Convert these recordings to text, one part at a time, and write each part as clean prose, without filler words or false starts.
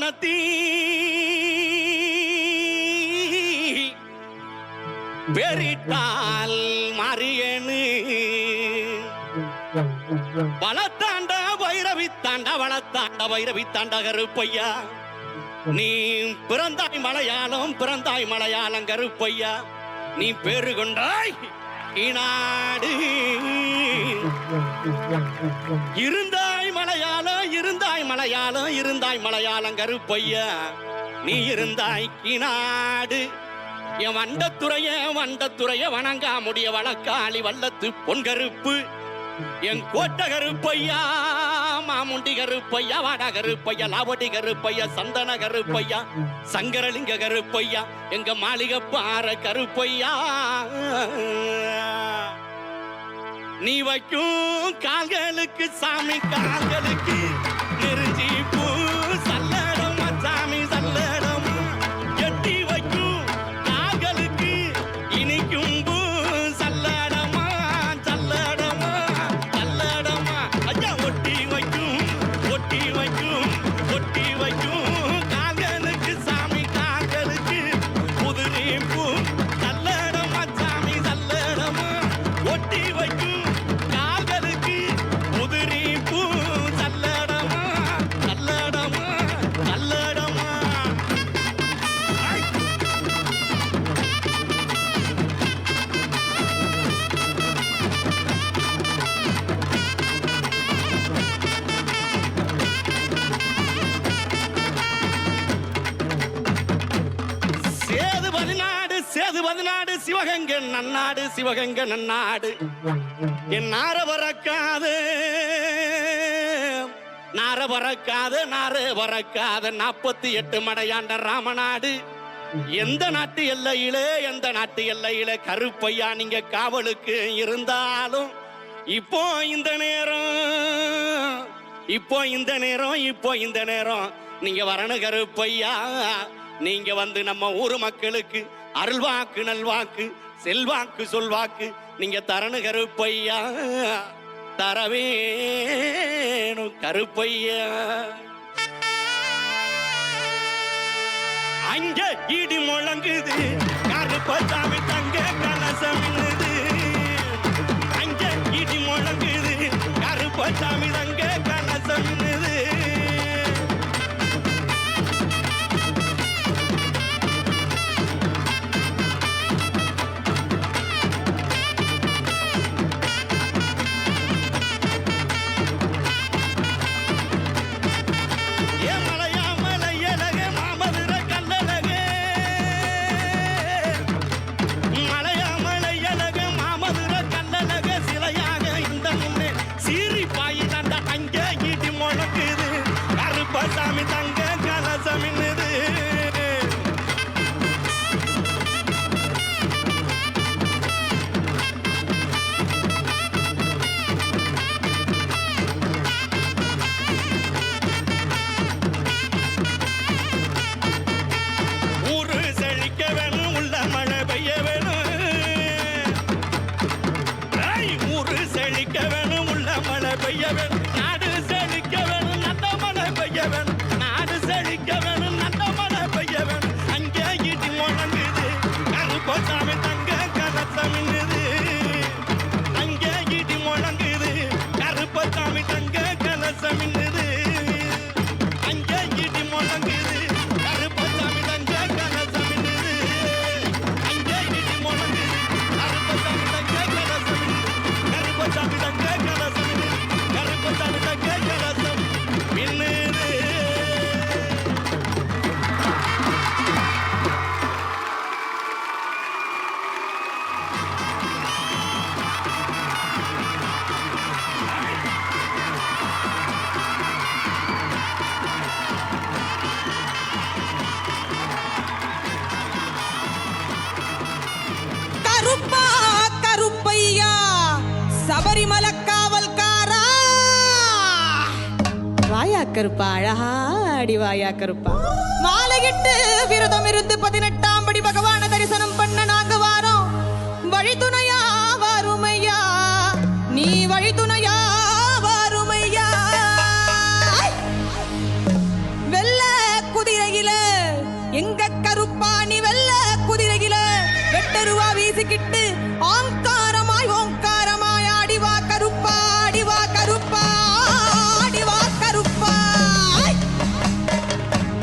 வனத்தி பெரிட்டால் மாறியனு வளத்தாண்ட வைரவித்தாண்ட வளத்தாண்ட வைரவித்தாண்ட கருப்பையா நீ பிறந்தாய் மலையாளம் கருப்பையா நீ பேரு கொண்டாய் இநாடு இருந்தாய் மலையாளம் கருப்பையா நீ இருந்தாய் கிநாடு என் வண்டத்துறைய வணங்கா முடிய வழக்காளி வல்லத்து பொன்கருப்பு என் கோட்ட கருப்பையா மாமுண்டி கருப்பையா வாடா கருப்பையா லாவடி கருப்பையா சந்தன கருப்பையா சங்கரலிங்க கருப்பையா எங்க மாளிகை பாற கருப்பையா நீ வைக்கும் கால்களுக்கு சாமி கால்களுக்கு நெருஞ்சி பூ சல்லடம் சாமி சல்லடம் எட்டி வைக்கும் கால்களுக்கு இனிக்கும் பூ சல்லடமா சல்லடமா சல்லடமா ஐயா ஒட்டி வைக்கும் கால்களுக்கு சாமி கால்களுக்கு புதுரி பூ சல்லடமா சாமி சல்லடமா ஒட்டி வைக்கும் சேதுபதிநாடு சிவகங்கை நன்னாடு என் நார பறக்காது 48 மடையாண்ட ராமநாடு எந்த நாட்டு எல்லையிலே கருப்பையா நீங்க காவலுக்கு இருந்தாலும் இப்போ இந்த நேரம் நீங்க வரணும் கருப்பையா நீங்க வந்து நம்ம ஊரு மக்களுக்கு அருள்வாக்கு நல்வாக்கு செல்வாக்கு சொல்வாக்கு நீங்க தரணு கருப்பையா தரவேணும் கருப்பையா அங்க இடி முழங்குது கருப்பசாமி தங்க கலசம் அங்க இடி முழங்குது கருப்பசாமி தங்க கலசம் சாமி தங்க கலசம் ஊரு செழிக்க வேணும் உள்ள மழை பெய்ய வேணும் ஊரு செழிக்க வேணும் உள்ள மழை பெய்ய வேணும் நாடு செழிக்க வேணும் நல்ல மழை பெய்ய வேணும் நாடு செழிக்க வேணும் நல்ல மழை பெய்ய வேணும் அங்கே இடி முழங்குது கருப்பசாமி தங்க கலசம் அங்கே இடி முழங்குது கருப்பசாமி தங்க கலசம் அங்கே இடி முழங்குது கருப்பசாமி தங்க கலசம் அங்கே இடி முழங்குது கருப்பசாமி தங்க கலசம் கருப்பசாமி தங்க கலசம் கருப்பசாமி தங்க கலசம் கருப்பையா சபரிமலை காவல்காரா வாயா கருப்பா அழகா அடி வாயா கருப்பா மாலையிட்டு விரதம் இருந்து 18ஆம் படி பகவான தரிசனம் பண்ண நாங்க வாரோம் வழித்துணையா வாருமையா நீ வழித்துணையா வாருமையா வெள்ள அடிச்சுக்கிட்டு ஆங்காரமாய் ஓங்காரமாய் ஆடிவா கருப்பா ஆடிவா கருப்பா ஆடிவா கருப்பா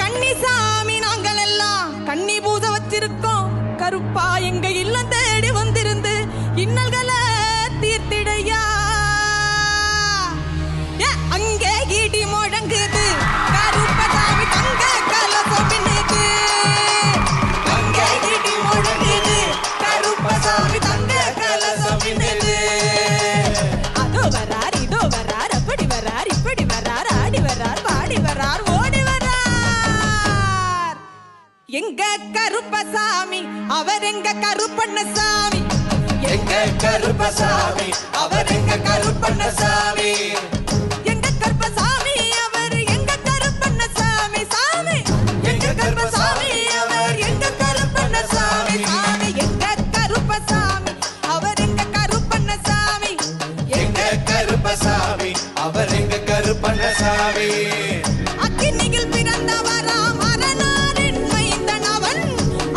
கன்னிசாமி நாங்கள் எல்லாம் கன்னி பூஜை வச்சிருக்கோம் கருப்பா எங்க இல்லம் தேடி வந்திருந்து இன்னல்களை தீர்த்திடையா அங்கே இடி முழங்குது கருப்பசாமி தங்க கலசம் மின்னுது அங்கே இடி முழங்குது கருப்பசாமி தங்க கலசம் மின்னுது அதோ வரார் இதோ வரார் அப்படி வரார் இப்படி வரார் ஆடி வரார் பாடி வரார் ஓடி வரார் எங்க கருப்பசாமி அவர் எங்க கருப்பண்ணசாமி எங்க கருப்பசாமி அவர் எங்க கருப்பண்ணசாமி எங்க கருப்பசாமி அவர் எங்க கருப்பண்ணசாமி சாமி எங்க கருப்பசாமி அவர் எங்க கருப்பண்ணசாமி சாமி எங்க கருப்பசாமி அவர் எங்க கருப்பண்ணசாமி எங்க கருப்பசாமி அவர் எங்க கருப்பண்ணசாமி அக்கினியில் பிறந்தவராம் அரணாரின் மைந்தன் அவன்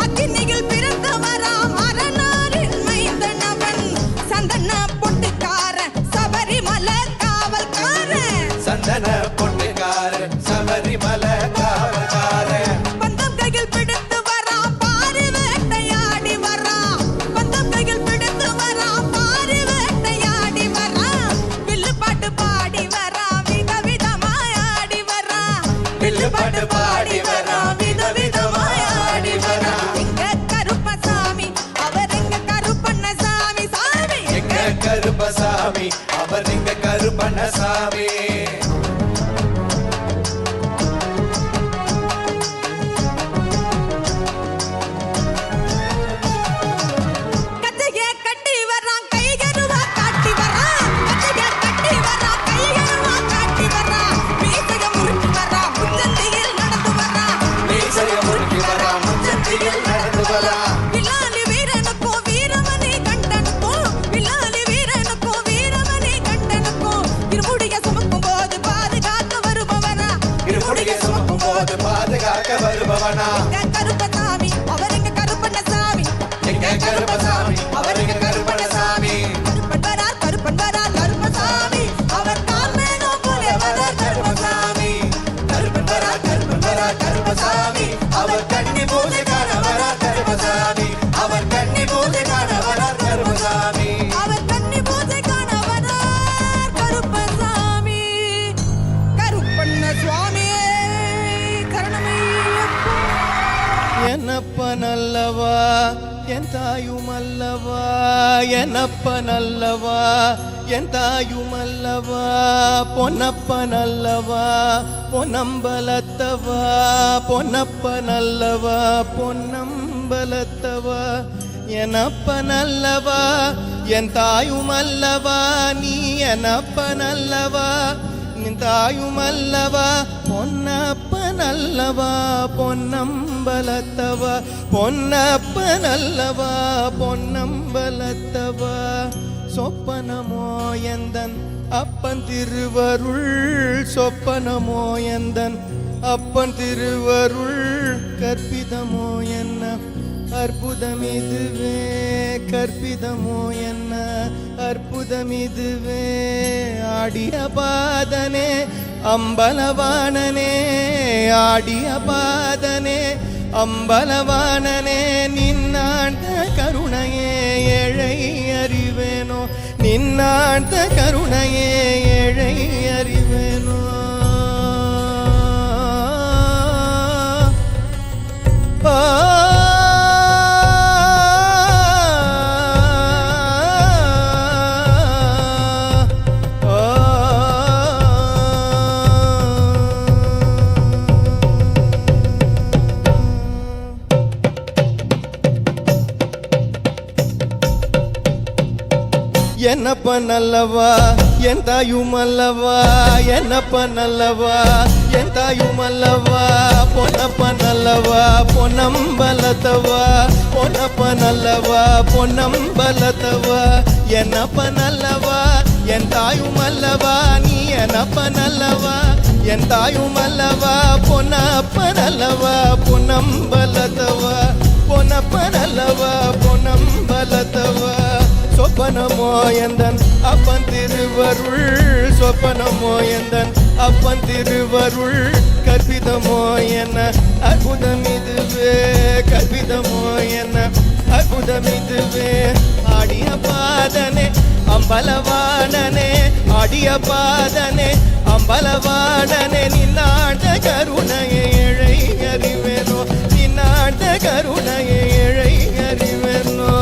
அக்கினியில் பிறந்தவராம் அரணாரின் மைந்தன் அவன் சந்தன பொட்டுக்காரன் சபரிமலை காவல்காரன் சந்தன பொட்டுக்காரன் சபரிமலை காவல்காரன் பந்தம் கையில் பிடித்து வரான் பாரி வேட்டையாடி வரான் பந்தம் கையில் பிடித்து வரான் பாரி வேட்டையாடி வரான் வில்லு பாட்டு பாடி வரான் விதவிதமாய் ஆடி வரான் வில்லு பாட்டு பாடி வரான் விதவிதமாய் ஆடி வரான் எங்க கருப்பசாமி அவர் எங்க கருப்பண்ணசாமி சாமி எங்க கருப்பசாமி அவர் எங்க கருப்பண்ணசாமி கச்சைய கட்டி வரான் கைகருவா காட்டி வரான் கச்சைய கட்டி வரான் கைகருவா காட்டி வரான் மீசைய முறுக்கி வரான் முச்சந்தியில் நடந்து வரான் மீசைய முறுக்கி வரான் முச்சந்தியில் நடந்து வரான் வில்லாலி வீரனுக்கும் வீரமணி கண்டனுக்கும் வில்லாலி வீரனுக்கும் வீரமணி கண்டனுக்கும் இருமுடிய சுமக்கும் போது பாதுகாக்க வருபவனா இருமுடியை சுமக்கும் போது பாதுகாக்க வருபவனா எங்க கருப்பசாமி அவர் எங்க கருப்பண்ணசாமி எங்க கருப்பசாமி அவர் எங்க கருப்பண்ணசாமி கருப்பன் வரார் கருப்பசாமி அவர் கால் மேகம் போல வரார் கருப்பசாமி கருப்பன் வரா கருப்பசாமி அவர் கன்னி பூஜை காண வரா கருப்பசாமி அவர் கன்னி பூஜை காண வரா கருப்பசாமி அவர் கன்னி பூஜை காண வரார் கருப்பசாமி கருப்பண்ண சுவாமியே கருணமையப்பா என்னப்ப நல்லவா என் தாயும் அல்லவா என்னப்ப நல்லவா என் தாயும் அல்லவா பொன்னப்ப நல்லவா பொன்னம்பலத்தவா பொன்னப்ப நல்லவா பொன்னம்பலத்தவா எனப்ப நல்லவா என் தாயும் அல்லவா நீ எனப்ப நல்லவா நின் தாயும் அல்லவா பொன்னப்ப நல்லவா பொன்னம்பலத்தவா பொன்னப்ப நல்லவா பொன்னம்பலத்தவா சொப்பனமோ எந்தன் அப்பன் திருவருள் சொப்பனமோ எந்தன் அப்பன் திருவருள் கற்பிதமோ என்ன அற்புதமிதுவே கற்பிதமோ என்ன அற்புதமிதுவே ஆடிய பாதனே அம்பலவாணனே ஆடிய பாதனே அம்பலவாணனே நின்னாண்ட கருணையே ஏழை அறிவேனோ நின்னாண்ட கருணையே ஏழை அறிவேனோ என்னப்ப நல்லவா என் தாயும் அல்லவா என்னப்ப நல்லவா என் தாயும் அல்லவா பொன்னப்ப நல்லவா பொன்னம்பலத்தவா பொன்னப்ப நல்லவா பொன்னம்பலத்தவா என்னப்ப நல்லவா என் தாயும் அல்லவா நீ என்னப்ப நல்லவா என் தாயும் அல்லவா பொன்னப்ப நல்லவா பொன்னம்பலத்தவா பொன்னப்பனல்லவா பொன்னம்பலத்தவா சொப்பனமோ எந்தன் அப்பன் திருவருள் சொப்பனமோ எந்தன் அப்பன் திருவருள் கற்பிதமோ என்ன அற்புதம் இதுவே கற்பிதமோ என்ன அற்புதம் இதுவே ஆடிய பாதனே அம்பலவாணனே ஆடிய பாதனே அம்பலவாணனே நின்னாண்ட கருணையை இழை அறிவேனோ நின்னாண்ட கருணையை இழை அறிவேனோ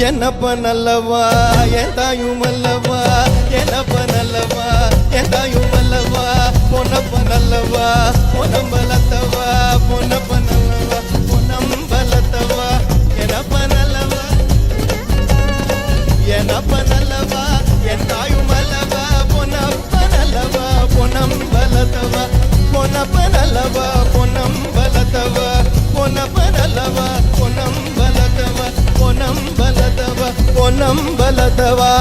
என்னப்ப நல்லவா என் தாயும் அல்லவா என்னப்ப நல்லவா என் தாயும் அல்லவா பொன்னப்ப நல்லவா பொன்னம்பலத்தவா பொன்னப்ப நல்லவா பொன்னம்பலத்தவா என்னப்ப நல்லவா என்னப்ப நல்லவா என் தாயும் அல்லவா பொன்னப்ப நல்லவா பொன்னம்பலத்தவா பொன்னப்ப நல்லவா பொன்னம்பலத்தவா பொன்னப்ப நல்லவா பொன்னம்பலத்தவா பொன்னம்பலத்தவா பொன்னம்பலத்தவா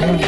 இங்கே